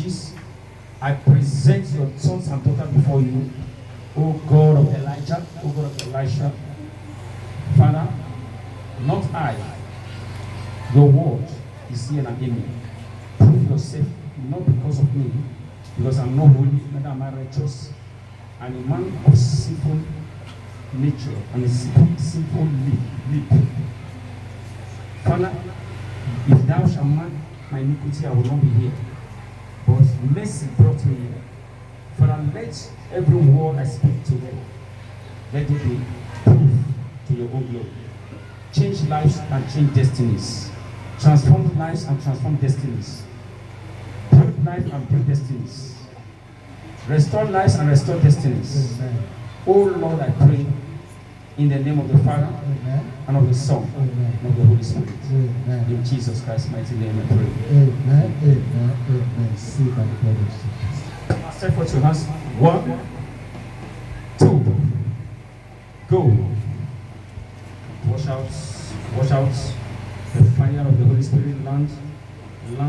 judges, I present your sons and daughters before you, O God of Elijah, O God of Elisha. Father, not I, your word is here and in me. Prove yourself, not because of me, because I'm not holy, neither am I righteous. I'm a man of sinful nature and a sinful lip. Father, if thou shalt mark my iniquity, I will not be here. But mercy brought me here. Father, let every word I speak today, let it be proof to your own glory. Change lives and change destinies. Transform lives and transform destinies. Break life and break destinies. Restore lives and restore destinies. Amen. Oh Lord, I pray in the name of the Father, amen, and of the Son, amen, and of the Holy Spirit. Amen. In Jesus Christ's mighty name I pray. Amen. Amen. Amen. See by the blood of Jesus. Step forward to your hands. 1, 2, go. Wash out the fire of the Holy Spirit. Land. Jump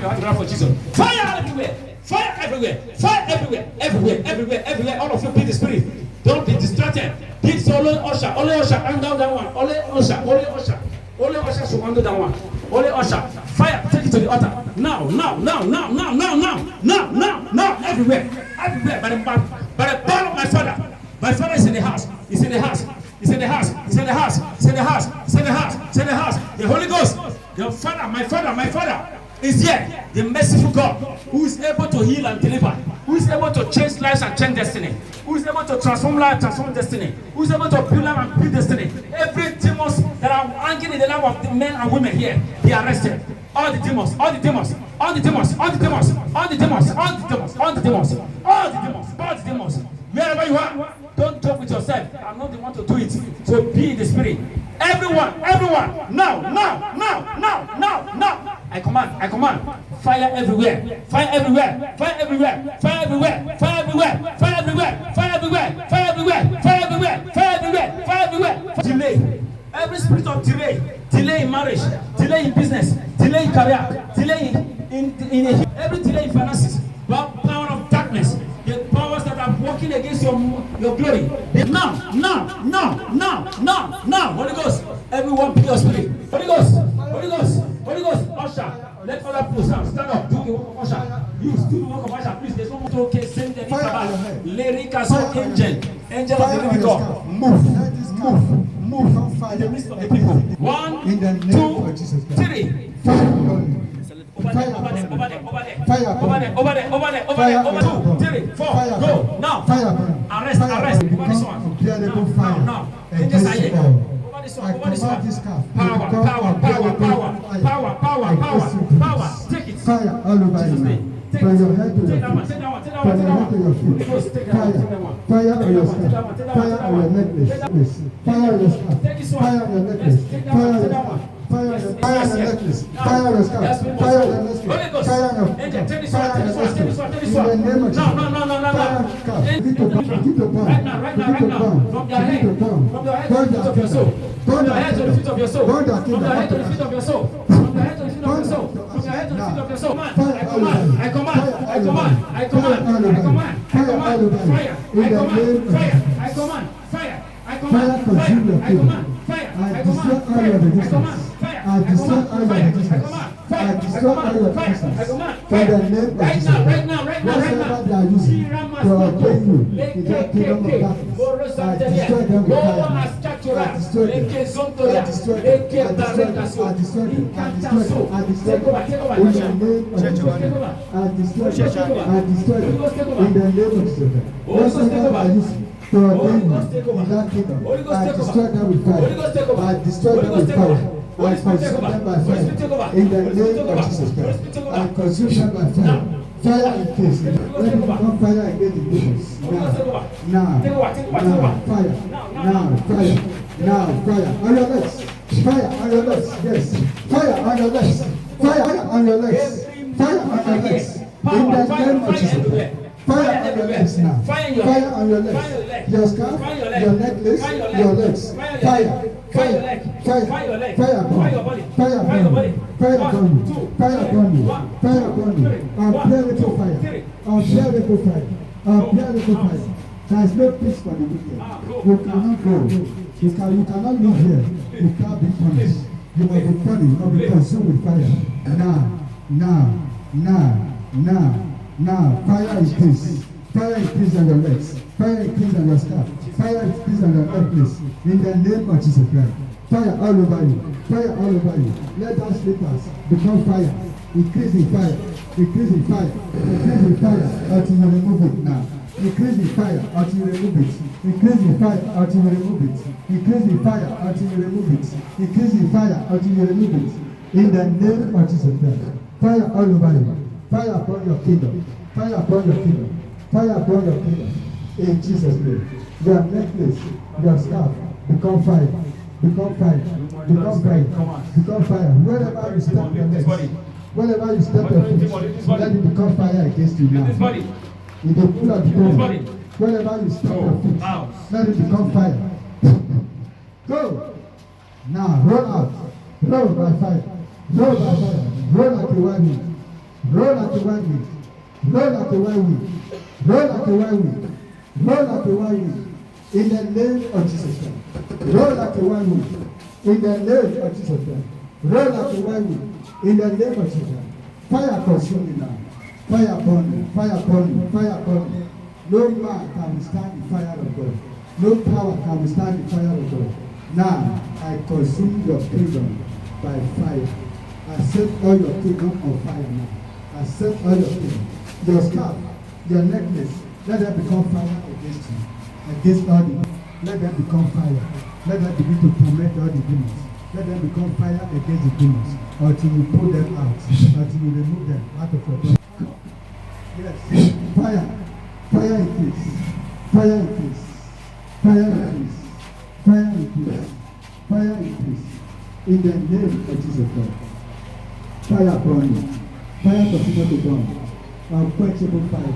your hands around for Jesus. Fire everywhere. Fire everywhere. Fire everywhere. Everywhere. All of you be the Spirit. Don't be distracted. Please only usher. Handle that one. Only usher should handle that one. Only usher. Fire. Take it to the altar. Now. Everywhere. By the power of my Father. My Father is in the house. He's in the house. The Holy Ghost, your Father, my Father is here. The merciful God who is able to heal and deliver, who is able to change lives and change destiny, who is able to transform life, transform destiny, who is able to build life and build destiny. Every demons that are hanging in the life of the men and women here, be arrested. All the demons. Wherever you are, don't joke with yourself. I'm not the one to do it. So be in the Spirit. Everyone, now. I command. Fire everywhere. Delay. Every spirit of delay in marriage, delay in business, delay in career, delay in every delay in finances, power of darkness, the powers that are working against your glory. Now. Holy Ghost, everyone be your spirit. Holy Ghost, usher. Let other people stand up. Do the work of usher. Do the work of usher, please. There's no more to send any power. Lyrical angel of the living God. Move in the midst of the people. 1, 2, 3. Over there. 2, 3, 4. Go now. Arrest. Over this one. Now. Over this one. Power. Take it. Fire all over you. From your head to your feet. From your head to your feet. Fire on your scalp. Fire on your necklace. Fire on your scalp. Fire on your necklace. Fire on your scalp. Fire on your necklace. Fire on your scalp. Fire on your necklace. Fire on your necklace. In the name of Jesus. No. Keep the power. From your head to the feet of your soul. From your head to the feet of your soul. From your head to the feet of your soul. From your head to the feet of your soul. From your head to the feet of your soul. I command. Fire consume your people. I destroy all your resistance. I destroy all your resistance. I destroy all your resistance. For the name of Jesus. Whatsoever they are using to obtain you in that kingdom of darkness, I destroy them with fire. I destroy them. In the name of Jesus. I destroy them. In the name of Jesus. Whatsoever they are using to ordain you in that kingdom, I destroy them with fire. I destroy them with fire. I consume them by fire. In the name of Jesus Christ, I consume them by fire. Fire in case. Let me come fire against the demons. Now, fire. Now, fire. On your legs. Fire on your legs. Yes. Fire on your legs. Fire on your legs. Fire on your legs. In the name of Jesus Christ. Fire on your legs now. Fire on your legs. Your scarf, your necklace, your legs. Fire. Fire your leg. Fire. Fire your leg. Fire upon Fire you. your body. Fire Fire your upon body. you. Fire upon you. 1, 2, Fire upon you. 1, Fire upon you. 3, Unbearable 1, fire. 2, 3. Unbearable fire. Unbearable fire. There is no peace for the wicked. You cannot go. You cannot live here. You can't be punished. You must be punished. You must be consumed with fire. Now. Fire is peace. Fire is peace on your legs. Fire is peace on your scalp. Fire is peace on your necklace. In the name of Jesus Christ. Fire all over you. Fire all over you. Let that slippers become fire. Increase in fire. Increase in fire. Increase in fire until you remove it now. Increase in fire until you remove it. Increase in fire until you remove it. Increase in fire until you remove it. Increase in fire until you remove it. In the name of Jesus Christ. Fire all over you. Fire upon your kingdom. Fire upon your kingdom. Fire upon your kingdom. In Jesus' name. Your necklace, your scarf, become fire. Become fire. Become fire. Become fire. Wherever you step your legs, wherever you step your feet, let it become fire against you now. In the pool of the throne, wherever you step your feet, let it become fire. Go. Now, roll out. Roll by fire. Roll by fire. Roll like a whirlwind. Roll like a whirlwind. Roll like a whirlwind. Roll like a whirlwind. Roll like a whirlwind. In the name of Jesus Christ. Roll like a whirlwind. In the name of Jesus Christ. Roll like a whirlwind. In the name of Jesus Christ. Fire consume you now. Fire upon you. Fire upon you. Fire upon you. No man can withstand the fire of God. No power can withstand the fire of God. Now I consume your kingdom by fire. I set all your kingdom on fire now. I set all your kingdom. Your scarf, your necklace, let them become fire against you. Against all the, let them become fire. Let them begin to torment all the demons. Let them become fire against the demons until you pull them out, until you remove them out of your body. Yes, fire, fire increase, fire increase, fire increase, fire increase, fire increase. In the name of Jesus Christ. Fire burn you. Fire continue to burn. Unquenchable fire.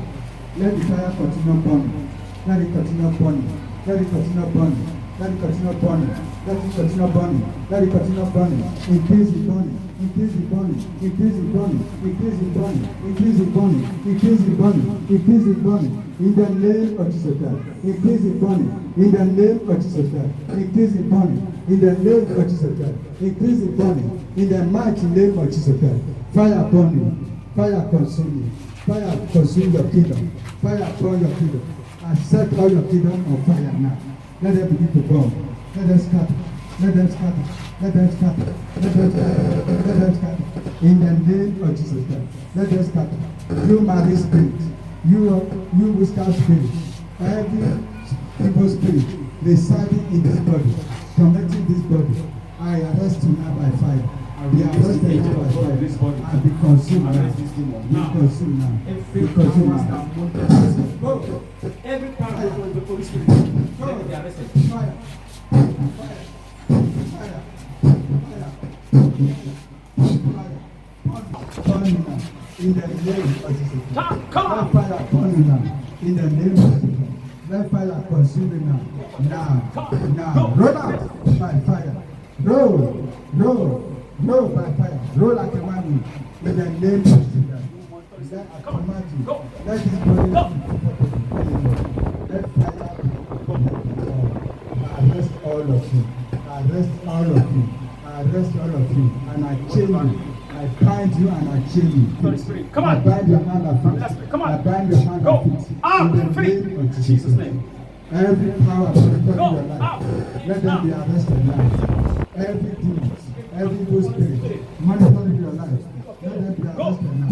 Let the fire continue burning. Let it continue burning. Let it continue burning. Let it continue burning. Let it continue burning. Let it continue burning. Increase the burning. Increase the burning. Increase the burning. Increase the burning. Increase the burning. Increase the burning. Increase the burning. In the name of Jesus Christ. Increase the burning. In the name of Jesus Christ. Increase the burning. In the name of Jesus Christ. Increase the burning. In the mighty name of Jesus Christ. Fire burn you. Fire consume you. Fire consume your kingdom. Fire burn your kingdom. And set all your kingdom on fire now. Let them begin to burn. Let them scatter. Let them scatter. Let them scatter. Let them scatter. Let them scatter. In the name of Jesus Christ. Let them scatter. You marine spirit. You witchcraft spirit. Every evil spirit residing in this body, tormenting this body. I arrest you now by fire. Be arrested now by fire. And be consumed now. Be consumed now. Be consumed now. Go. Every part of the Holy Spirit. Let them be arrested. Fire. Fire. Fire. Burn now. In the name of Jesus. Come on. Let fire burn now. In the name of Jesus. Let fire consume you now. Now. Roll out by fire. Roll by fire. Roll like a man. In the name of Jesus. Let I command you. Let this body be let fire arrest all of you. Arrest all of you. Arrest all of you. And I chain you. I bind you and I chain you. Come on. I bind your hand and feet. Come on. I bind your hand and feet. Out. In the Free. name of Jesus' name. Every power protecting your Out. life, let them be arrested now. Every demon, every evil spirit monitoring your life, let them be arrested now.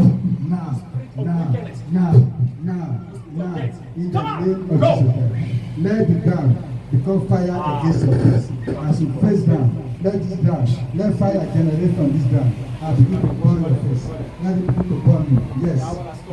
In the name of Jesus Christ. Let the ground become fire against your face. As you face down, let this ground, let fire generate from this ground and begin to burn your face. Let it begin to burn you.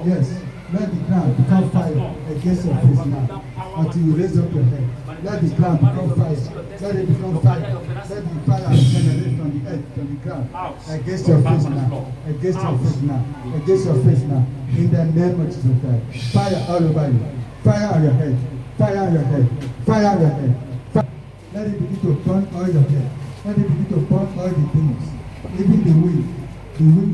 Yes. Let the ground become fire against your face now until you raise up your head. Let the ground become fire. Let it become fire. Let the fire generate from the earth, from the ground against your face now. Against your face now. Against your face now. In the name of Jesus Christ. Fire all over you. Fire on your head. Fire on your head. Fire on your head. Fire. Let it begin to burn all your head. Let it begin to burn all the demons. Even the wind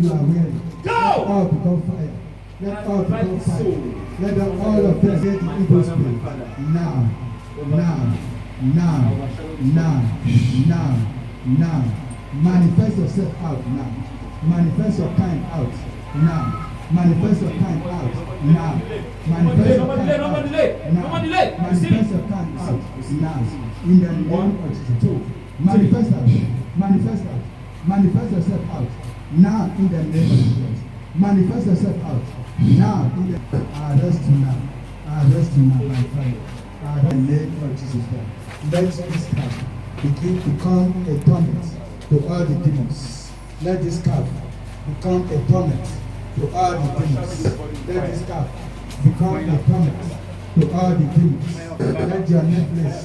you are wearing. Let all become fire. Let all become fire. Let all of them get the evil spirit. Now. Manifest yourself out now. Manifest your kind out now. Manifest your kind out now. Manifest your kind out now. Manifest your kind out now. In the name of Jesus. Manifest out. Manifest out. Manifest yourself out now in the name of Jesus. Manifest yourself out now in the arrest you now. Arrest you now, my friend. In the name of Jesus Christ. Let this calf begin to become a torment to all the demons. Let this calf become a torment to all the demons. Let this calf become a torment to all the demons. Let your necklace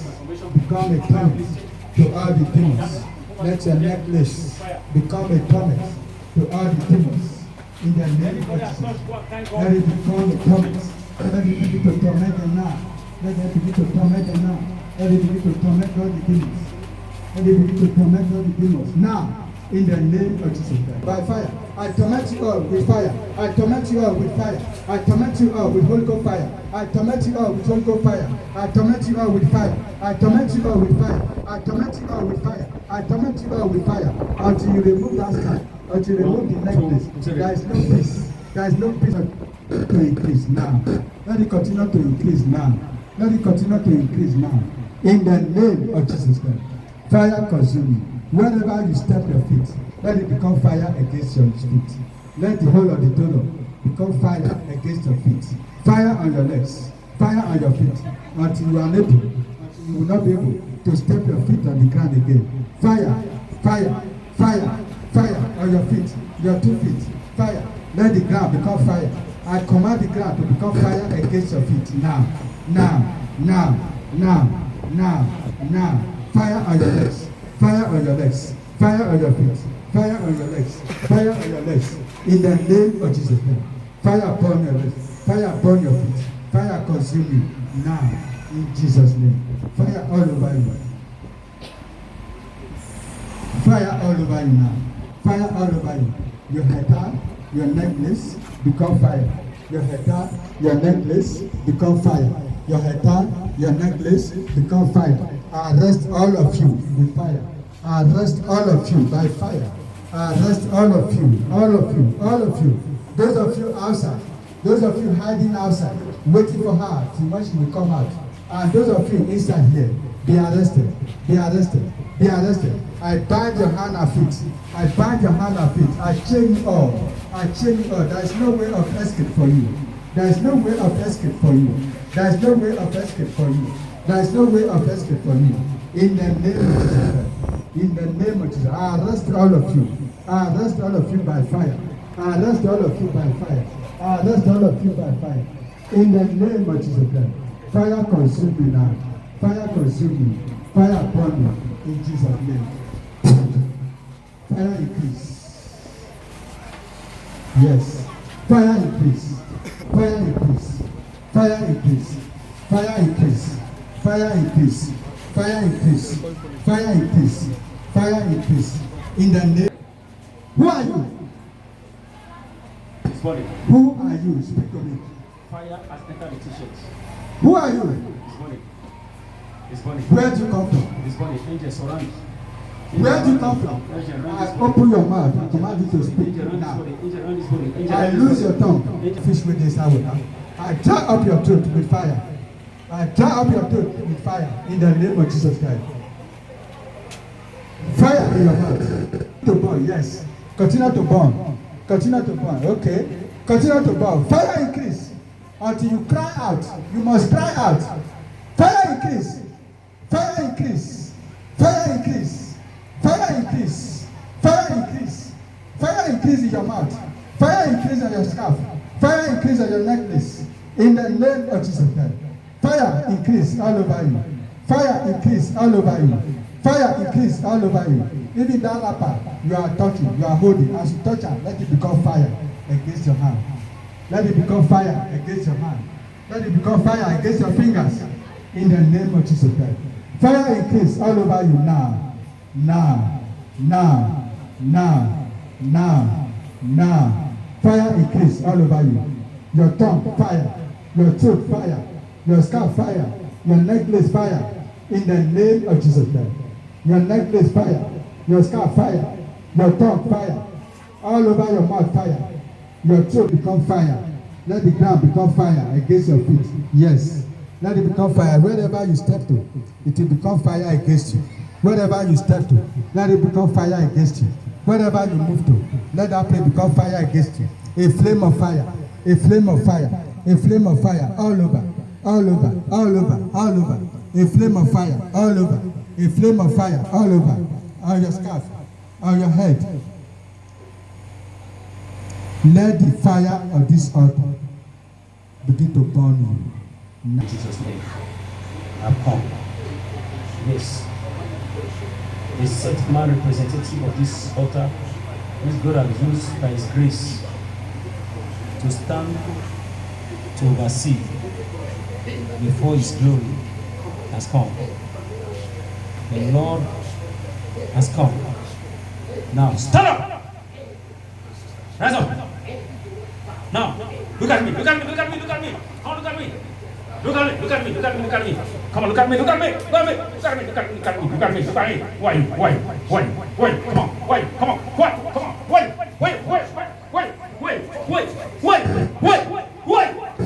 become a torment to all the demons. Let your necklace become a torment to all the demons. In the name of Jesus. Let it become a torment. Let it begin to torment them now. Let it begin to torment them now. Let it begin to torment all the demons. Let it begin to torment all the demons. Now, in the name of Jesus Christ. By fire. I torment you all with fire. I torment you all with fire. I torment you all with Holy Ghost fire. I torment you all with Holy Ghost fire. I torment you all with fire. I torment you all with fire. I torment you all with fire. I torment you all with fire. Until you remove that scar. Until you remove the necklace. There is no peace. There is no peace to increase now. Let it continue to increase now. Let it continue to increase now. In the name of Jesus Christ. Fire consume you. Wherever you step your feet, let it become fire against your feet. Let the whole of the door become fire against your feet. Fire on your legs, fire on your feet, until you are unable, until you will not be able to step your feet on the ground again. Fire, fire, fire, fire on your feet, your 2 feet. Fire. Let the ground become fire. I command the ground to become fire against your feet now. Fire on your legs. Fire on your legs, fire on your feet, fire on your legs, fire on your legs. In the name of Jesus Christ. Fire upon your legs, fire upon your feet, fire consume you now. In Jesus' name. Fire all over you. Fire all over you now. Fire all over you. Your head, your necklace become fire. Your head, your necklace become fire. Your head, your necklace become fire. Arrest all of you with fire. Arrest all of you by fire. Arrest all of you, all of you, all of you. Those of you outside, those of you hiding outside, waiting for her till when she will come out. And those of you inside here, be arrested, be arrested, be arrested. I bind your hand and feet. I bind your hand and feet. I chain you all. I chain you all. There is no way of escape for you. There is no way of escape for you. There is no way of escape for you. There is no way of escape for you. In the name of Jesus. In the name of Jesus. I arrest all of you. I arrest all of you by fire. I arrest all of you by fire. I arrest all of you by fire. In the name of Jesus. Fire consume me now. Fire consume me. Fire upon me. In Jesus' name. Fire increase. Yes. Fire increase. Fire increase. Fire increase. Fire increase. Fire increase. Fire increase. Fire increase. Fire increase. In the name. Who are you? It's burning. Who are you? Speak to me. Fire has entered the t-shirts. Who are you? It's burning. It's burning. Where do you come from? It's burning. Angels surround you. Where do you come from? I open your mouth and command you to speak now. I lose your tongue. Fish with this hour now. I dry up your throat with fire. I dry up your throat with fire in the name of Jesus Christ. Fire in your mouth. To burn, yes. Continue to burn. Continue to burn. Okay. Continue to burn. Fire increase until you cry out. You must cry out. Fire increase. Fire increase. Fire increase. Fire increase. Fire increase. Fire increase in your mouth. Fire increase on your scarf. Fire increase on your necklace. In the name of Jesus Christ. Fire increase all over you. Fire increase all over you. Fire increase all over you. Even that rapper you are touching, you are holding, as you touch her, let it become fire against your hand. Let it become fire against your hand. Let it become fire against your fingers. In the name of Jesus Christ. Fire increase all over you now. Now. Fire increase all over you. Your tongue, fire. Your throat, fire. Your scalp, fire. Your necklace, fire. In the name of Jesus Christ. Your necklace, fire. Your scalp, fire. Your tongue, fire. All over your mouth, fire. Your throat become fire. Let the ground become fire against your feet. Yes. Let it become fire. Wherever you step to, it will become fire against you. Wherever you step to, let it become fire against you. Wherever you move to, let that place become fire against you. A flame of fire. A flame of fire. A flame of fire all over. All over. All over. All over. A flame of fire all over. A flame of fire all over. On your scarf. On your head. Let the fire of this altar begin to burn you. In Jesus' name, I've come. Yes. A set man representative of this altar, which God has used by His grace to stand to oversee before His glory, has come. The Lord has come. Now, stand up! Rise up! Now, look at me, look at me, look at me, look at me. Come on, look at me. Look at me, look at me, look at me, look at me. Come on, look at me, look at me, look at me, look at me, look at me, look at me, look at me, look at me. Why, come on, why, come on, why, come on, why,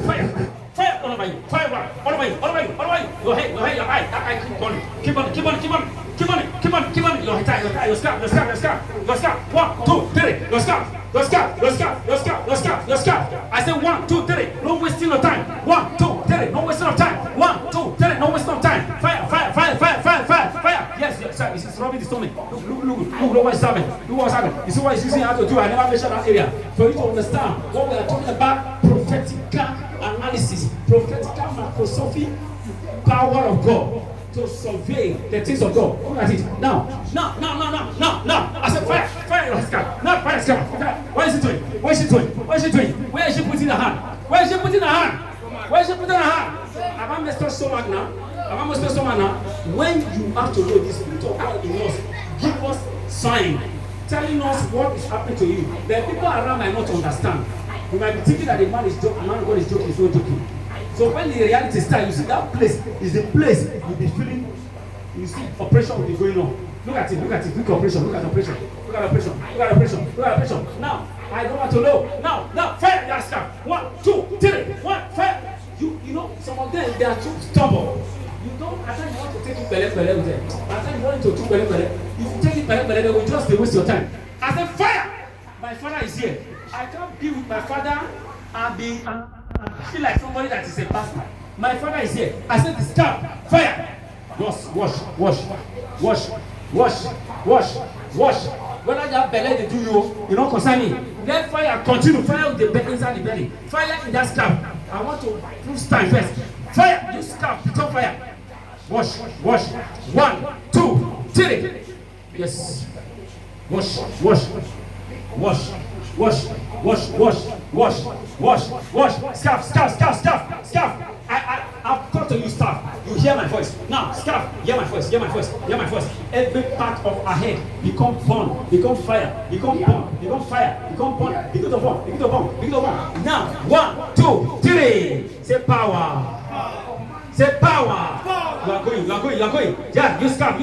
fire, fire, all over you, fire, all over you, all over you, all over you. Your head, your eye, keep on, keep on, keep on, keep on, keep on, keep on, your head, your scalp, your scalp, your scalp, your scalp. 1, 2, 3, your scalp. Your scalp, your scalp, your scalp, your scalp, your scalp. I said 1, 2, 3. No wasting of time. 1, 2, 3. No wasting of time. 1, 2, 3. No wasting of time. Fire, fire, fire, fire, fire, fire, fire. Yes, yes, sir. It's rubbing the stomach. Look what's happening. Look what's happening. You see what he's using how to do. I never mentioned that area. For you to understand what we are talking about, prophetical analysis, prophetical macrosophy, power of God to survey the things of God. Look at it. Now. I said fire, fire your scalp. Now fire scalp. What is she doing? What is she doing? What is she doing? Where is she putting her hand? Where is she putting her hand? Where is she putting her hand? Have I messed up stomach now? Have I messed up stomach now? When you have to know this spirit of God in us, give us sign, telling us what is happening to you. The people around might not understand. You might be thinking that the man is joking, man God is joking, he's not joking. So when the reality starts, you see that place is the place you'll be feeling, you see operation will be going on. Look at it, look at it, look at operation, look at operation, look at operation, look at operation, look at operation. Now, I don't want to know. Now, fire that scalp. 1, 2, 3, 1, fire. You know, some of them, they are too stubborn. You don't, I think you want to take it belle with them. I think you want to do belle. If you take it belle, they will just waste your time. I said, fire! My father is here. I can't be with my father and be, feel like somebody that is a pastor. My father is here. I said, the scalp, fire! Wash. Whether that belly they do you don't concern me. Let fire continue. Fire with the belly inside the belly. Fire in that scalp. I want to prove time first. Fire, you scalp, become fire. Wash. 1, 2, 3. Yes. Wash. Scarf. I've got to use staff. You hear my voice. Now, scarf, hear my voice. Every part of our head become burn, become fire, become burn, become fire, become burn, begin to burn. Now, 1, 2, 3. Say power. Say power. You are going. Yeah, use scarf.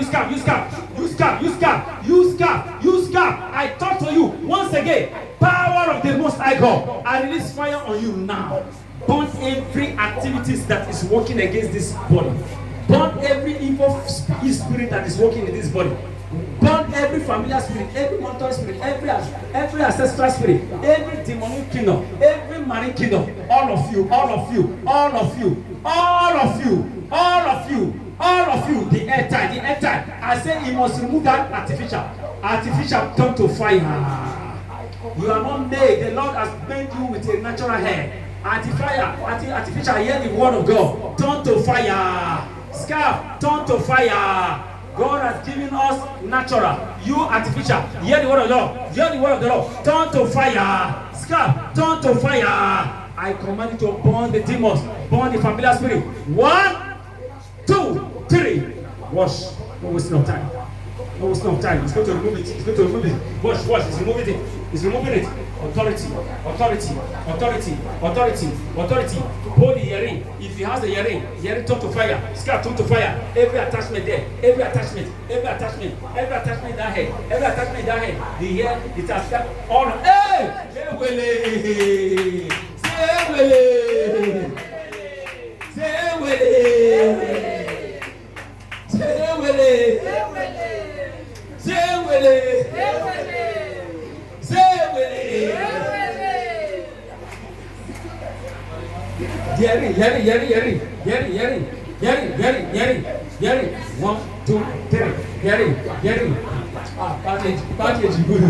I talk to you once again. Power of the Most High God. I release fire on you now. Burn every activities that is working against this body. Burn every evil spirit that is working in this body. Burn every familiar spirit, every monitoring spirit, every ancestral spirit, every demonic kingdom, every marine kingdom. All of you. The airtight. I say you must remove that artificial turn to fire. You are not made. The Lord has made you with a natural hair. Artificial, hear the word of God. Turn to fire. Scarf, turn to fire. God has given us natural. You artificial. Hear the word of the Lord. Turn to fire. Scarf, turn to fire. I command you to burn the demons. Burn the familiar spirit. 1, 2, 3. Wash. No wasting of time. No wasting of time. It's going to remove it. It's going to remove it. Watch. It's removing it. It's removing it. Authority. Hold the earring. If he has the earring turn to fire. Scar turn to fire. Every attachment there. Every attachment that head. The hair, it has got on. Hey! Yeri. 1, 2, 3. Yeri. Package good.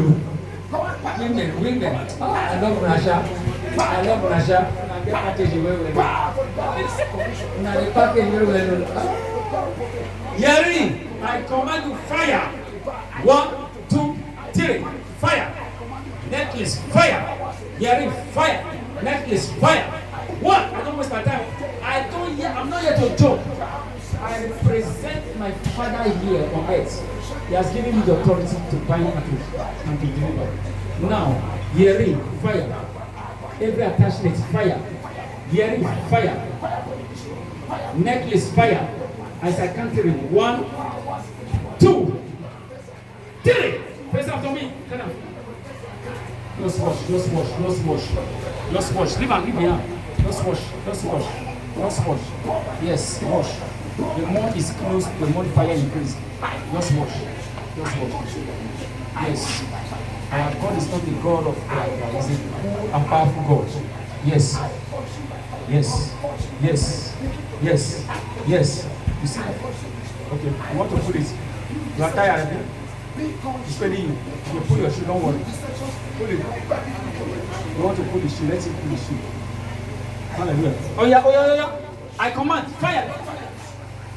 Women. I love Russia. I get package well. Now the package very well. Yeri, I command you fire. 1, 2, 3. Fire. Necklace, fire. Yeri, fire. Necklace, fire. What? I don't waste my time. I'm not here to joke. I represent my Father here on earth. He has given me the authority to bind and to deliver. Now, Yeri, fire. Every attachment, fire. Yeri, fire. Necklace, fire. As I count 3. 1, 2, 3. Face after me. Come on. Just wash. Leave me out. Just wash. Yes, wash. The more is close, the more fire increase. Just wash. Yes. Our God is not the God of pride. He's a cool and powerful God. Yes. You see? Okay, you want to put it. You are tired, right? It's paining you. You pull your shoe, don't worry. Pull it. You want to pull the shoe, let him pull the shoe. Hallelujah. Oh yeah. I command fire.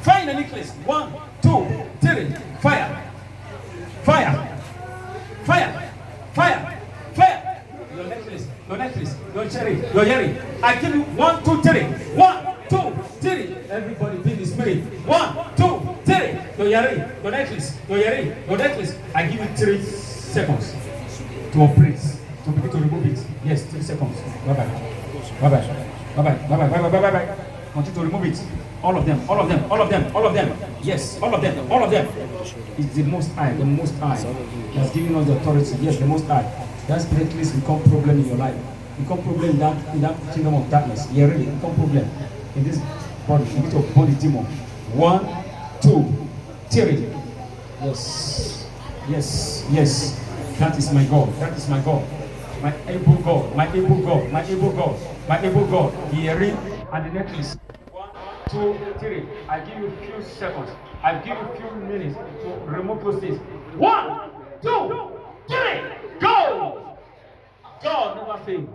Fire in the necklace. 1, 2, 3. Fire. Your necklace, your cherry, your earring. I give you 1, 2, 3. 1, 2, 3. Everybody be in the spirit. 1, 2, 3. Your earring, your necklace, your earring, your necklace. I give you 3 seconds to operate, to begin to remove it. Yes, 3 seconds. Bye. Continue to remove it. All of them. Yes, all of them. It's the Most High. He has given us the authority. Yes, the Most High. That's necklace become problem in your life. Become problem in that kingdom of darkness. You really become problem in this body. You need to burn the demon. 1, 2, 3. Yes. That is my God. My able God. The earring and the necklace. 1, 2, 3. I give you a few seconds. I give you a few minutes to remove those things. 1, 2, 3. Go! God never fails.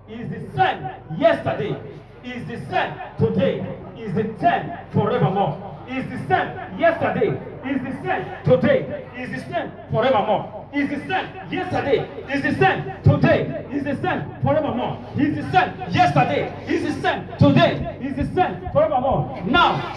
He is the same yesterday. He is the same today. He is the same forevermore. He is the same yesterday. He is the same today. He is the same forevermore. He is the same yesterday. He is the same today. He is the same forevermore. He is the same yesterday. He is the same today. He is the same forevermore. Now.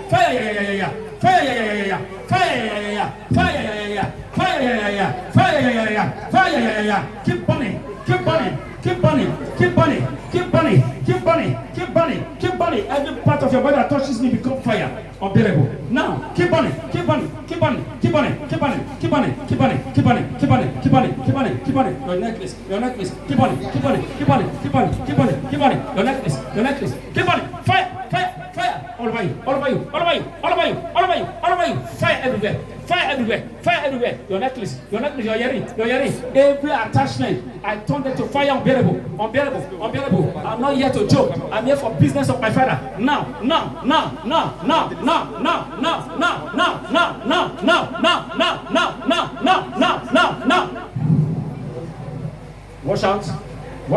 Fire. Keep burning. Every part of your body that touches me become fire. Unbearable. Now, keep burning. Your necklace. Keep burning. Your necklace. Keep burning. Fire. All over you. Fire everywhere. Your necklace, your earring. Every attachment, I turn them to fire. Unbearable. I'm not here to joke. I'm here for business of my Father. Now. Watch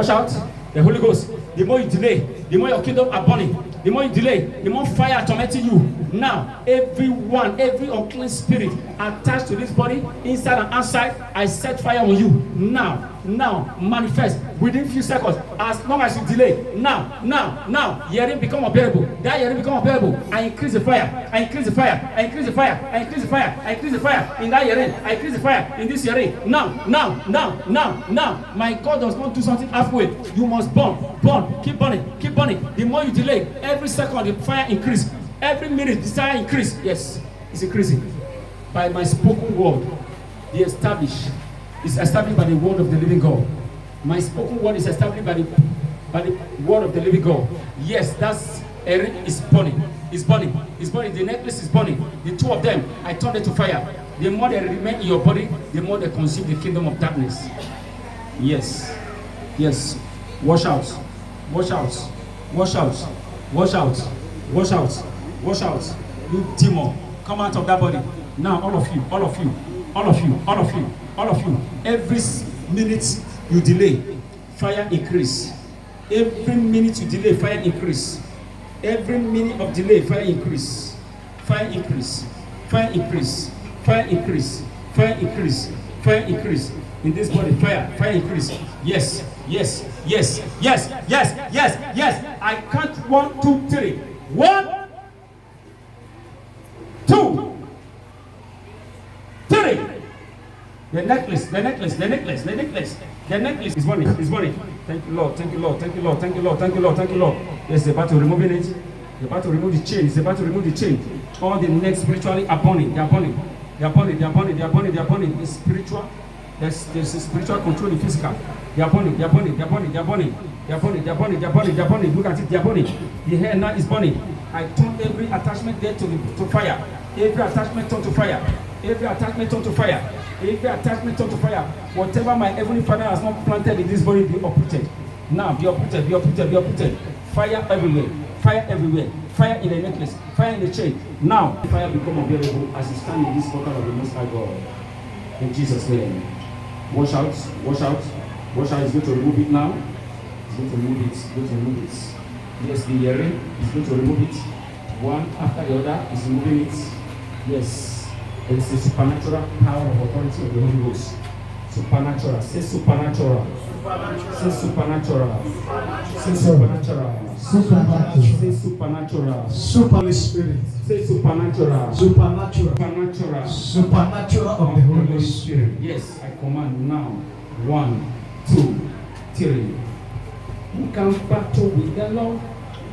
out. The Holy Ghost. The more you delay, the more your kingdom are burning. The more you delay, the more fire tormenting you. Now, every unclean spirit attached to this body, inside and outside, I set fire on you. Now, now manifest within few seconds. As long as you delay, now, hearing become unbearable. That hearing become unbearable. I increase the fire. I increase the fire. I increase the fire. I increase the fire. I increase the fire in that hearing. I increase the fire in this hearing. Now. My God does not do something halfway. You must burn, keep burning, keep burning. The more you delay, every second the fire increase. Every minute the fire increase. Yes, it's increasing. By my spoken word, the established is established by the word of the living God. My spoken word is established by the word of the living God. Yes, that's a ring is burning. It's burning. It's burning. The necklace is burning. The two of them, I turned it to fire. The more they remain in your body, the more they consume the kingdom of darkness. Yes. Yes. Wash out. Wash out. Wash out. Wash out. Wash out. Wash out. You demon, come out of that body. Now, all of you, all of you, all of you, all of you, all of you. Every minute you delay, fire increase. Every minute you delay, fire increase. Every minute of delay, fire increase. Fire increase. Fire increase. Fire increase. Fire increase. Fire increase. In this body, fire increase. Yes. I count 1, 2, 3. 1, 2, 3. The necklace is burning. Thank you, Lord. Yes, they're about to remove it. They're about to remove the chain. All the necks spiritually are burning. They are burning. It's spiritual. There's a spiritual control in physical. They are burning. Look at it, they are burning. The hair now is burning. I turn every attachment there to fire. Every attachment turned to fire. Whatever my heavenly Father has not planted in this body, be uprooted. Now, be uprooted. Fire everywhere. Fire in the necklace. Fire in the chain. Now, fire become available as you stand in this portal of the Most High God. In Jesus' name. Wash out. He's going to remove it now. He's going to remove it. Yes, the earring. He's going to remove it. One after the other. He's removing it. Yes. It's the supernatural power of authority of the Holy Ghost. Supernatural. Say supernatural. Say supernatural. Say supernatural. Say supernatural. Super Spirit. Say supernatural. Supernatural of the Holy Spirit. Yes, I command now. 1, 2, 3. Who can battle with the Lord?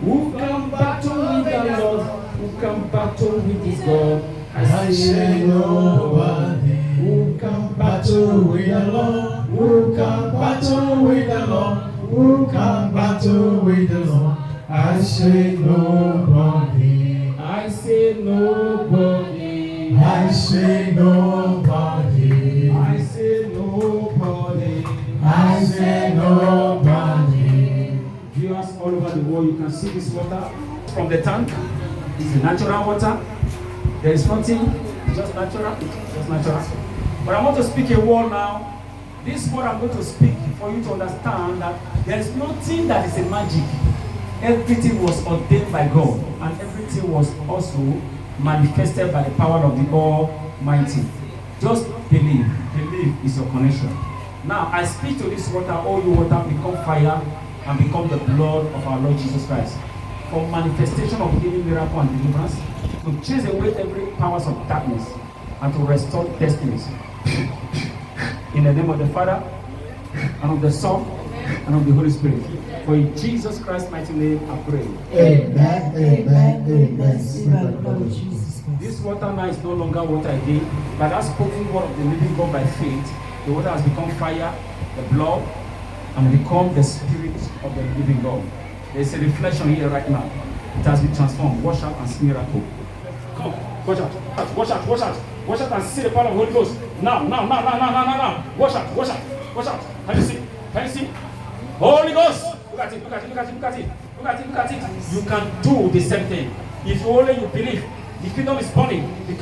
Who can battle with the Lord? Who can battle with his God? I say nobody. Who can Battle with the Lord. Who can battle with the Lord? Who can battle with the Lord? I say nobody. I say nobody. I say nobody. I say nobody. I say nobody. Viewers all over the world, you can see this water from the tank. It's the natural water. There is nothing, just natural. But I want to speak a word now. This word I'm going to speak for you to understand that there is nothing that is a magic. Everything was ordained by God, and everything was also manifested by the power of the Almighty. Just believe. Believe is your connection. Now, I speak to this water, all you water become fire and become the blood of our Lord Jesus Christ. For manifestation of healing, miracle, and deliverance, to chase away every powers of darkness, and to restore destinies. In the name of the Father, and of the Son, and of the Holy Spirit. For in Jesus Christ's mighty name I pray. Amen. This water now is no longer water again, but that spoken word of the living God by faith, the water has become fire, the blood, and become the spirit of the living God. There's a reflection here right now. It has been transformed. Wash out and see miracle. Come on, wash out and see the power of the Holy Ghost. Now. Wash out. Can you see? Holy Ghost. Look at it. You can do the same thing. If only you believe. The kingdom is burning. This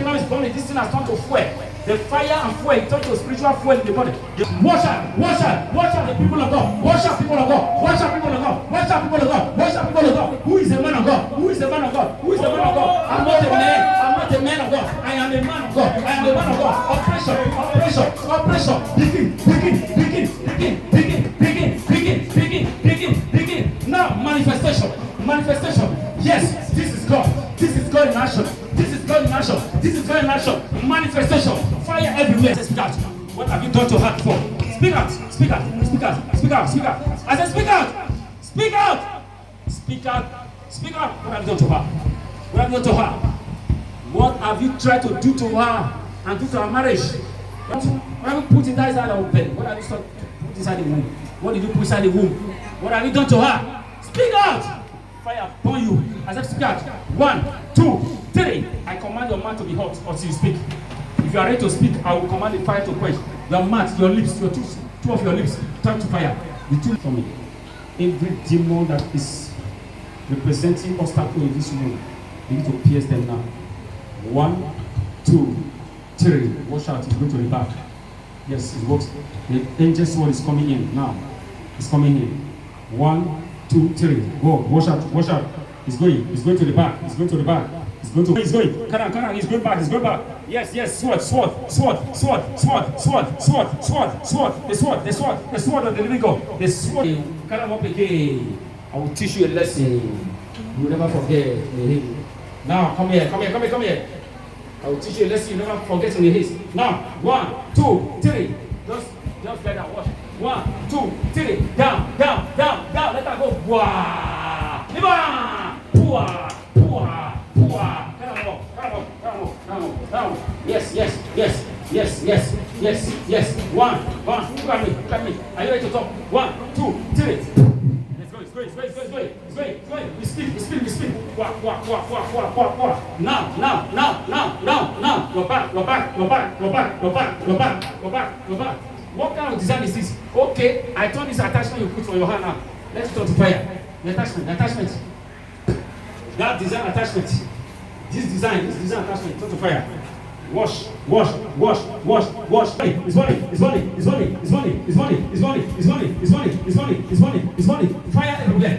thing has turned to fuel. The fire and fuel turned to spiritual fuel in the body. Wash out the people of God. Wash out people of God. Who is the man of God? I'm not a man of God. I am a man of God. Operation. Begin. Manifestation. Manifestation. Yes, this is God. This is God in action. This is God in action. This is God in action. Manifestation. Fire everywhere. Speak out. What have you done to her before? Speak out. Speak out. Speak out. Speak out. Speak out. I said speak out. Speak out. Speak out. Speak out. What have you done to her? What have you done to her? What have you tried to do to her and do to her marriage? What have you put inside her bed? What have you put inside the womb? What did you put inside the womb? What have you done to her? Speak out! Fire upon you. I said speak out. 1, 2, 3. I command your mouth to be hot until you speak. If you are ready to speak, I will command the fire to quench. Your mouth, your lips, your two of your lips, turn to fire. The two for me. Every demon that is representing obstacle in this room, you need to pierce them now. 1, 2, 3. Watch out, it's going to the back. Yes, it works. The angel's sword is coming in now. It's coming in. 1, 2, 3. Go. Watch out. Watch out. It's going. It's going to the back. It's going to the back. It's going to. It's going. Come on. He's going back. He's going back. Yes. Sword. The sword of the living God. The sword. Come up again. I will teach you a lesson. You will never forget. Now, come here. I will teach you a lesson you never forget in the haste. Now, 1, 2, 3. Just let her watch. 1, 2, 3. Down. Let her go. Wow. Down. Yes. 1. Look at me. Are you ready to talk? 1, 2, 3. It's going. We speak. Wow. Now. Go back. What kind of design is this? Okay, I turn this attachment you put on your hand now. Let's turn to fire. The attachment. That design attachment. This design attachment, turn to fire. Wash. It's money. Fire everywhere.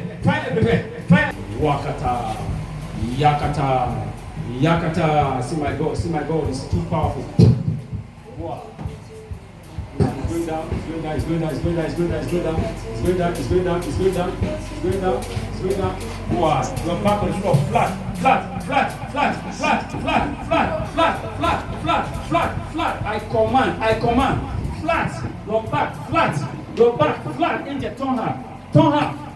Yakata. See my God, it's too powerful. Wow. It's going down. Wow. You're back on the floor. Flat. I command. Flat. Your back. Flat. Angel, turn her.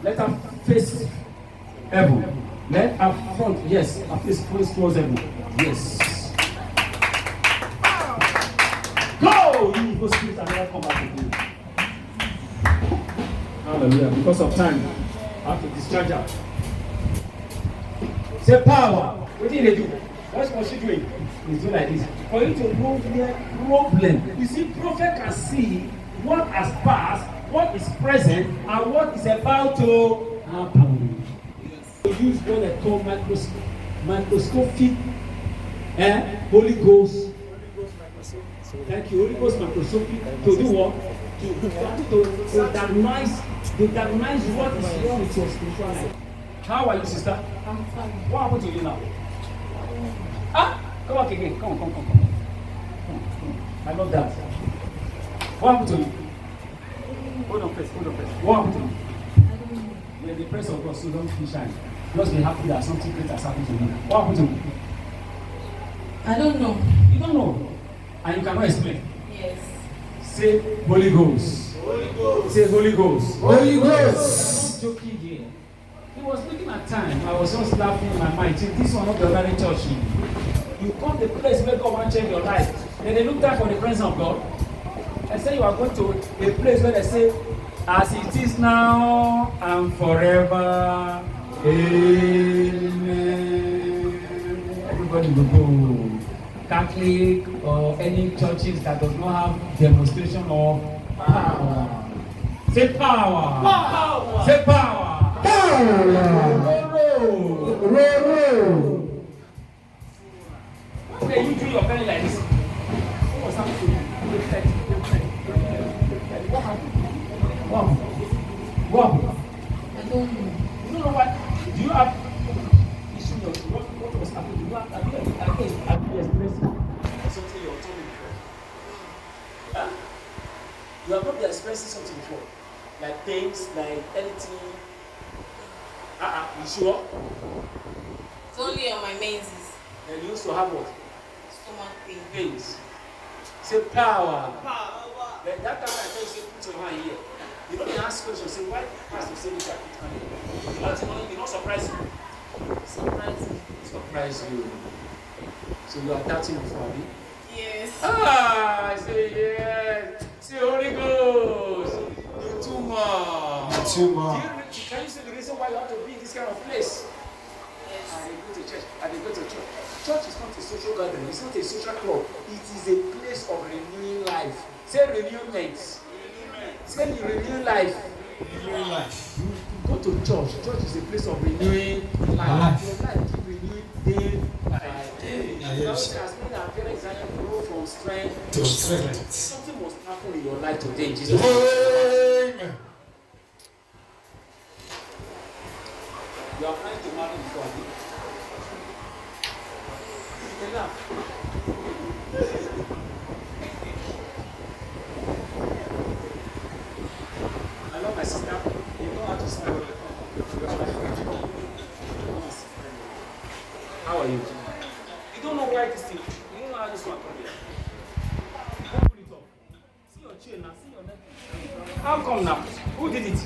Let her face heaven. Let her front. Yes. Her face towards heaven. Yes. Go! You evil spirit and never come back again. Hallelujah. Because of time, I have to discharge her. Say power. What did they do? What's she doing? He's doing like this. For you to know their problem. You see, prophet can see what has passed, what is present, and what is about to happen. We use what they call microscopic Holy Ghost. Thank you, Holy Ghost microscopic. To do what? To diagnose what is wrong with your spiritual life. How are you, sister? I'm fine. What happened to you now? Come back again. Come. I love that. What happened to you? Hold on first. What happened to you? I don't know. You're the praise of God, so don't be shy. Just be happy that something great has happened to you. What happened to you? I don't know. You don't know. And you cannot explain. Yes. Say Holy Ghost. Say Holy Ghost. Joking here. He was looking at time. I was just laughing in my mind. This one not the ordinary church. You come to the place where God wants to change your life. Then they look down for the presence of God. And say you are going to a place where they say, as it is now and forever. Amen. Everybody will go. Catholic or any churches that does not have demonstration of power. Say power. Say power. Okay, you do your belly like this. What was happening to you? What happened? I don't know. You don't know what? Do you have issue? What was happening? Do you have you experienced something you're told before? Huh? You have not been experiencing something before, like things, like anything. You sure? It's only on my menses. And you used to have what? Stomach pain. Pains. Say power. But that time I tell you, say, put your hand here. You don't ask questions. Say, why pastor say this? I put hand here. You not surprise you. Surprise you. So you are doubting before me? Yes. I say yes. Say Holy Ghost. You too much. Too much. Can you see the reason why you have to be in this kind of place? Yes. And they go to church. And they go to church. Church is not a social gathering. It's not a social club. It is a place of renewing life. Say renewment. Say you renew life. Renewing life. You go to church. Church is a place of renewing life. Your life keep renewing day by day. Yes. As many our parents grow from strength To strength. Something must happen in your life today in Jesus' name. Amen. You are trying to marry before me. Enough. I love my sister. You know how to smile. You are my friend. How are you? You don't know why this thing. You don't know how this one comes here. Don't pull it up. See your chin now. See your neck. How come now? Who did it?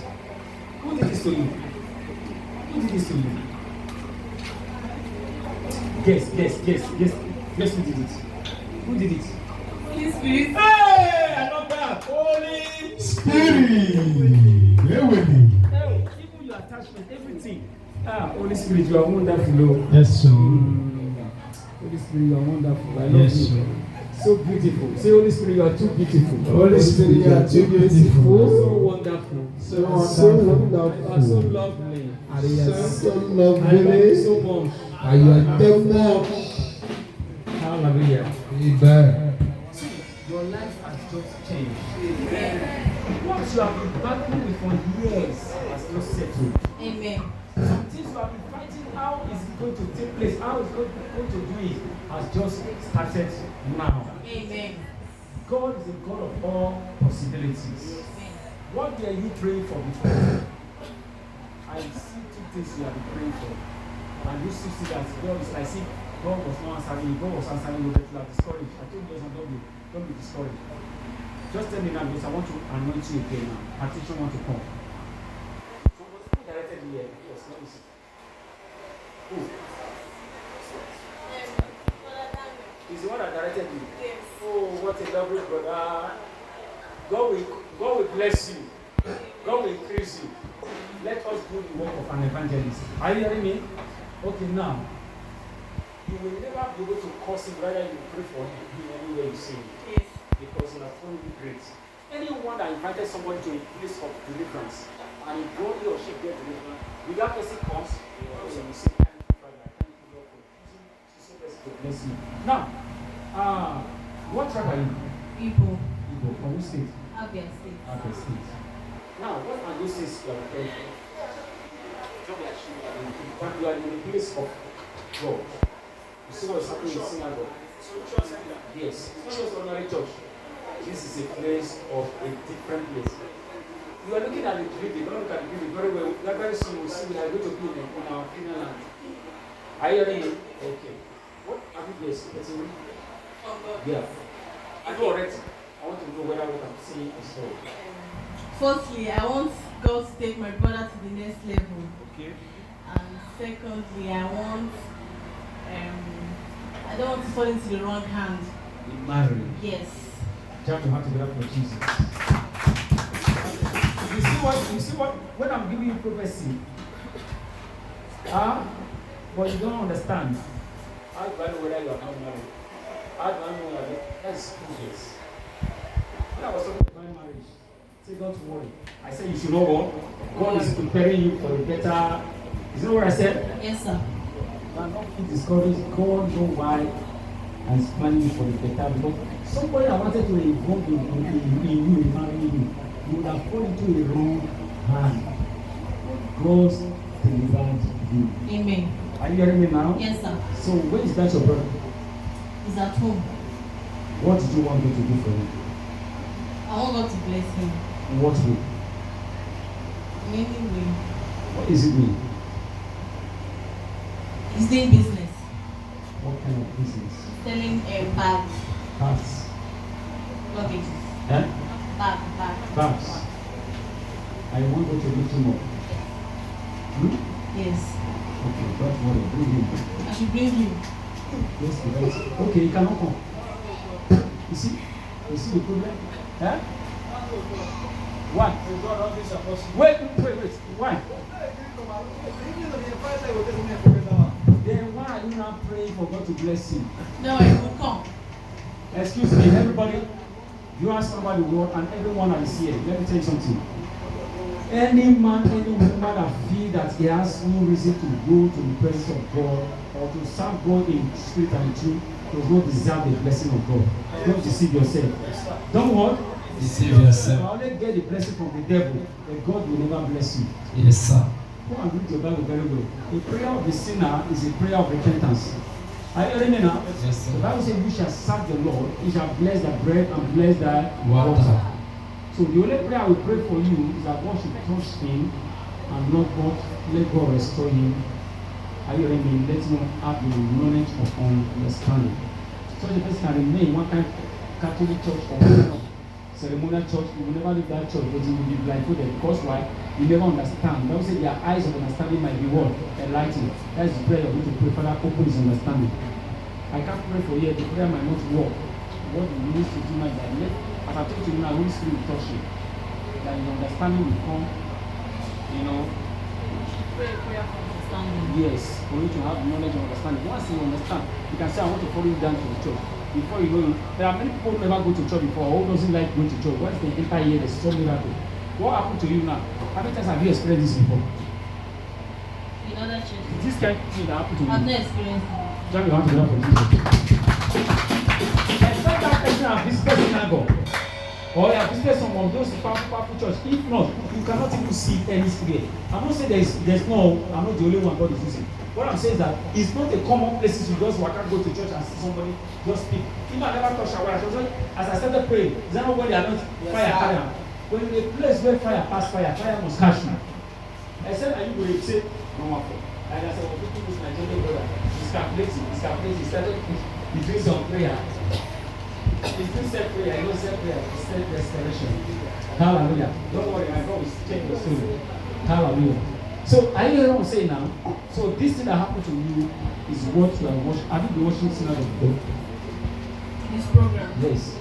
Who did this to you? Who did this to you? Guess who did it? Who did it? Holy Spirit. Hey! I love that. Holy Spirit. Hey, even your attachment, everything. Holy Spirit, you are wonderful. Yes, sir. Holy Spirit, you are wonderful. I love Yes, you. sir. So beautiful. Say, Holy Spirit, you are too beautiful. Holy Spirit, you are too beautiful. So wonderful. So You wonderful. are so lovely. So I love lovely. you so much. And you are too much. Hallelujah. Amen. See, your life has just changed. What you have been battling with for years has not settled. Amen. Some things you have been fighting, how is it going to take place? How is God going to do it? Has just started now. Amen. God is a God of all possibilities. What were you praying for before? I see two things you have been praying for. And you still see that God is like, see, God was not answering you, God was answering you, but you are discouraged. I told you, don't be discouraged. Just tell me now, because I want to anoint you again now. Partition want to come. Somebody who directed me here. Yes, let me see. Who? He's the one that directed me. Yes. Oh, what a lovely brother. God will bless you. God will increase you. Let us do the work of an evangelist. Are you hearing me? Okay, now. You will never be able to curse him, rather you pray for him anywhere you see him. Yes. Because he has done you great. Anyone that invited somebody to a place of deliverance and he brought he or she get deliverance, when that person comes, you will say, thank you, Father, thank you, Lord, for using so person to bless you. Now, what tribe are you? People. Igbo. From which state? Abia State. Abia State. Now, what are those states you are praying for? You are in the place of God. You see what's happening in synagogue? Yes. It's not just ordinary church. This is a place of a different place. You are looking at the building. Don't look at the building very well. That very soon we see we are going to be in our final land. Are you hearing me? Okay. What have you guys getting? Yeah. I know already. I want to know whether what I'm saying is so. Firstly, I want God to take my brother to the next level. Okay. And secondly, I don't want to fall into the wrong hand. Be married. Yes. Jump your hand together for Jesus. You see what? When I'm giving you prophecy, but you don't understand. How do I know whether you are not married? How do I know you are not? That's Jesus. When I was talking about my marriage, say don't worry. I said you should know what? God is preparing you for a better. Is that what I said? Yes, sir. I'm not feel discouraged. God knows why I'm planning you for the better. Because somebody that wanted to involve in you, in marrying you would have fallen into a wrong hand. God delivered you. Amen. Are you hearing me now? Yes, sir. So where is that your brother? He's at home. What did you want me to do for him? I want God to bless him. In what way? In any way. What is it mean? He's doing business. What kind of business? Selling bags. Bags. Luggage. Eh? Bags. Bags. I want you to lift him up. Yes. Okay, don't worry, bring him. I should bring him. Yes, yes. Okay, you cannot come. You see? You see the problem? Eh? Why? Wait. Why? Then why are you not praying for God to bless him? No, he will come. Excuse me, everybody. You ask somebody what, and everyone that is here. Let me tell you something. Any man, any woman that feel that he has no reason to go to the presence of God or to serve God in spirit and truth, does not deserve the blessing of God. Don't deceive yourself. Don't what? Deceive yourself. You only get the blessing from the devil, but God will never bless you. Yes, sir. Go and read your Bible very well. The prayer of the sinner is a prayer of repentance. Are you hearing me now? Yes, sir. The Bible says, "You shall serve the Lord, He shall bless the bread and bless the Water. water." So the only prayer I will pray for you is that God should trust Him and not God, let God restore Him. Are you hearing me? Let Him have the knowledge of understanding. Such a person can remain in one kind of Catholic church or one kind of ceremonial church. You will never leave that church, but you will be blindfolded. Because why? You never understand. The Bible says their eyes of understanding might be what? Enlightened. That is the prayer you're going to pray. Father, open His understanding. I can't pray for you. The prayer might not work. What you need to do now is that as I told you now, Holy Spirit will touch you. That your understanding will come, Pray a prayer for understanding. Yes, for you to have knowledge and understanding. Once you understand, you can say, I want to follow you down to the church. Before you know, there are many people who never go to church before, who doesn't like going to church. Once they enter here, there's so miracle. What happened to you now? How many times have you experienced this before? In other churches. This kind of thing that happened to you. I've not experienced it. Jam your hand together for Jesus. Except that person has visited synagogue. Or you have visited some of those powerful church. If not, you cannot even see any spirit. I'm not saying there's no, I'm not the only one God is using. What I'm saying is that it's not a common place you just walk out, go to church and see somebody just speak. Even I never touch shower. As I started praying, is that not when they are not fire carrier? When in a place where fire pass fire must catch you. I said, are you going to say, no one for? And I said, well, people use Nigerian brother. He's calculating. He started, he's doing some prayer. He's doing self-prayer. He knows self-prayer. It's self-restoration. Hallelujah. Don't worry, my God will check your soul. Hallelujah. So, are you hearing what I'm saying now? So, this thing that happened to you is what you are watching. Have you been watching Synagogue of God? This program. Yes.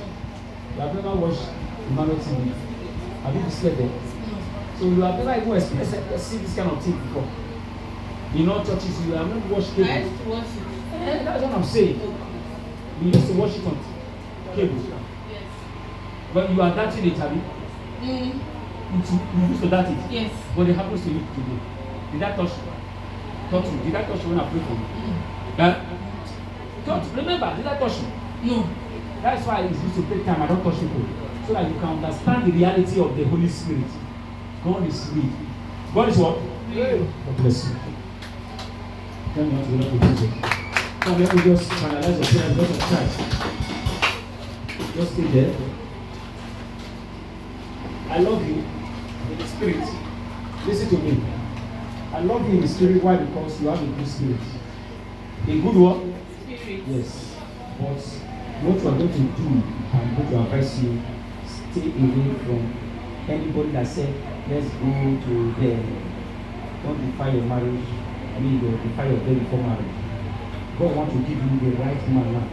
You have never watched Emmanuel TV. Have you been scared there? No. So, you have never even seen this kind of thing before. In all churches, you have not watched cable. I used to watch it. That's what I'm saying. You used to watch it on cable. Yes. But you are dating it, have you? You used to date it? Yes. But it happens to you today. Did that touch you? Touch you? Did that touch you when I prayed for you? Don't remember, did that touch you? No. That's why it's used to take time. I don't touch people. So that you can understand the reality of the Holy Spirit. God is real. God is what? Real. God bless you. Tell me how to love the Jesus. Come, let me just finalize the prayer because of Christ. Just stay there. I love you in the spirit. Listen to me. I love you in the spirit. Why? Because you have a good spirit. A good what? Spirit. Yes. But what you are going to do and what to advise you, stay away from anybody that said, let's go to them. Don't defile your marriage. Don't defile your day before marriage. God wants to give you the right man now.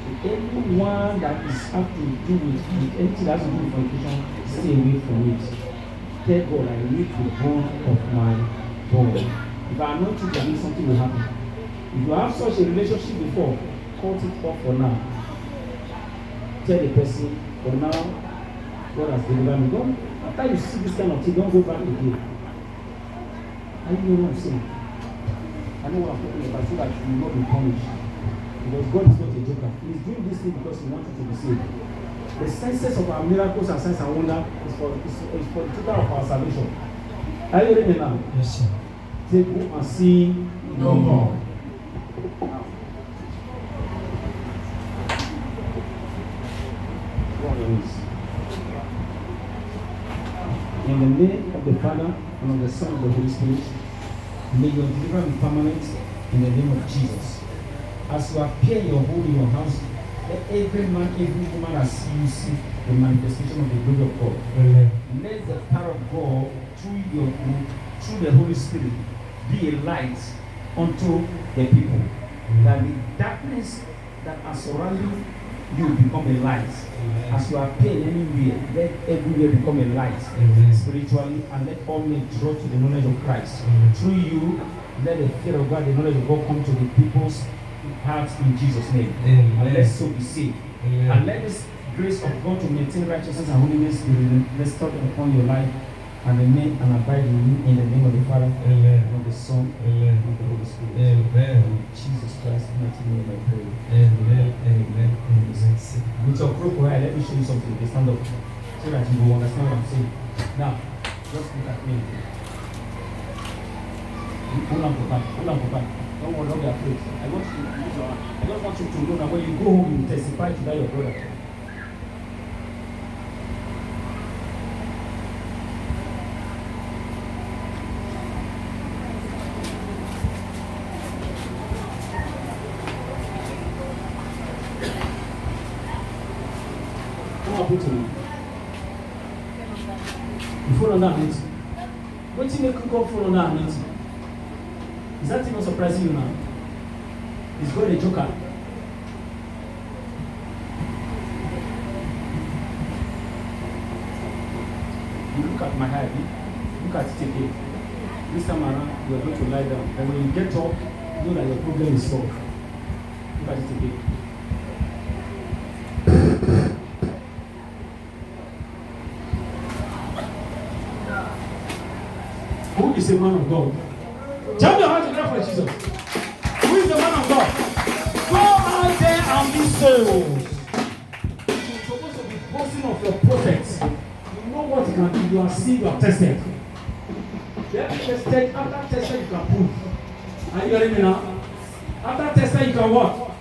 So anyone that is have to do with anything that has to do with fornication, stay away from it. Tell God, I need the bone of my bone. If I anoint you, that means something will happen. If you have such a relationship before, cut it off for now. Tell the person, for now, God has delivered me. Don't, after you see this kind of thing, don't go back again. Are you know what I'm saying? I know what I'm talking about, so that you will not be punished. Because God is not a joker. He's doing this thing because He wants you to be saved. The senses of our miracles and signs and wonder is for the total of our salvation. Are you ready now? Yes, sir. Take go and see no more. Go on your knees. In the name of the Father and of the Son and of the Holy Spirit, may your deliverance be permanent in the name of Jesus. As you appear in your home, in your house, let every man, every woman that see you see the manifestation of the glory of God. Amen. Let the power of God through the Holy Spirit be a light unto the people. That the darkness that are surrounding you become a light. As you appear anywhere, let everywhere become a light spiritually, and let all men draw to the knowledge of Christ. Through you, let the fear of God, the knowledge of God come to the people's hearts in Jesus' name. And let so be saved. And let this grace of God to maintain righteousness and holiness be restored upon your life and remain and abide in you in the name of the Father, and of the Son, and of the Holy Spirit. In Jesus Christ's mighty name I pray. Amen. With your group, right, let me show you something. They stand up so that you will understand what I'm saying. Now, just look at me. Hold on for back. Don't worry, don't be afraid. I just want you to know that when you go home, you testify to that your brother. What happened to you? You fall under anointing. What do you make you go fall under anointing? Is that even surprising you now? Is God a joker? You look at my hair, look at it again. This time around, you are going to lie down. And when you get up, know that your problem is solved. Look at it again. Who is a man of God? Jump your hand together for Jesus. Who is the man of God? Go out there and be souls. You're supposed to be boasting of your projects. You know what you can do. You are seen, you are tested. You have tested. After tested, you can prove. Are you hearing me now? After tested, you can what?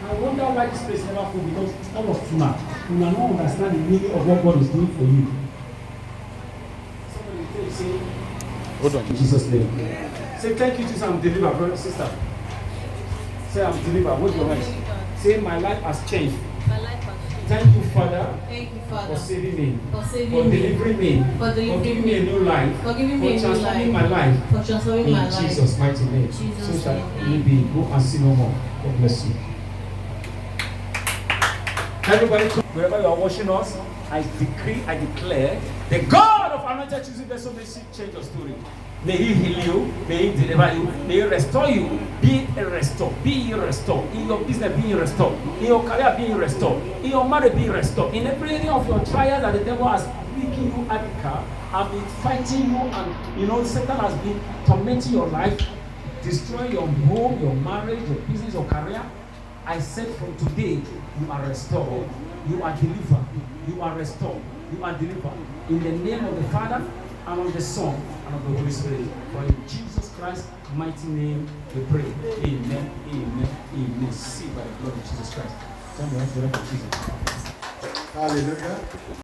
I wonder why this place never full, because all of you now, you will not understand the meaning of what God is doing for you. Somebody say, Hold on. in Jesus' name. Say, thank you, Jesus, I'm delivered, brother, sister. Say, I'm delivered. What's your hands? Say, my life has changed. My life has changed. Thank you, Father, Thank you, Father, for saving me, for saving for me, delivering me, for delivering giving me a new life, for giving me a new transforming life, my life. for transforming In my life. Jesus' mighty name. Jesus' So shall name. it be. Go and sin no more. God bless you. Everybody, wherever you are watching us, I decree, I declare, the God of anointed choosing vessel may change your story. May He heal you, may He deliver you, may He restore you. Be a restore, be restored. In your business, be restored. In your career, be restored. In your marriage, be restored. In every area of your trial that the devil has making you addict, and been fighting you, and Satan has been tormenting your life, destroying your home, your marriage, your business, your career. I said from today, you are restored, you are delivered, you are restored, you are delivered. In the name of the Father, and of the Son, and of the Holy Spirit. For in Jesus Christ's mighty name we pray. Amen, amen, amen. See by the blood of Jesus Christ. Tell me what's the rest of Jesus. Hallelujah.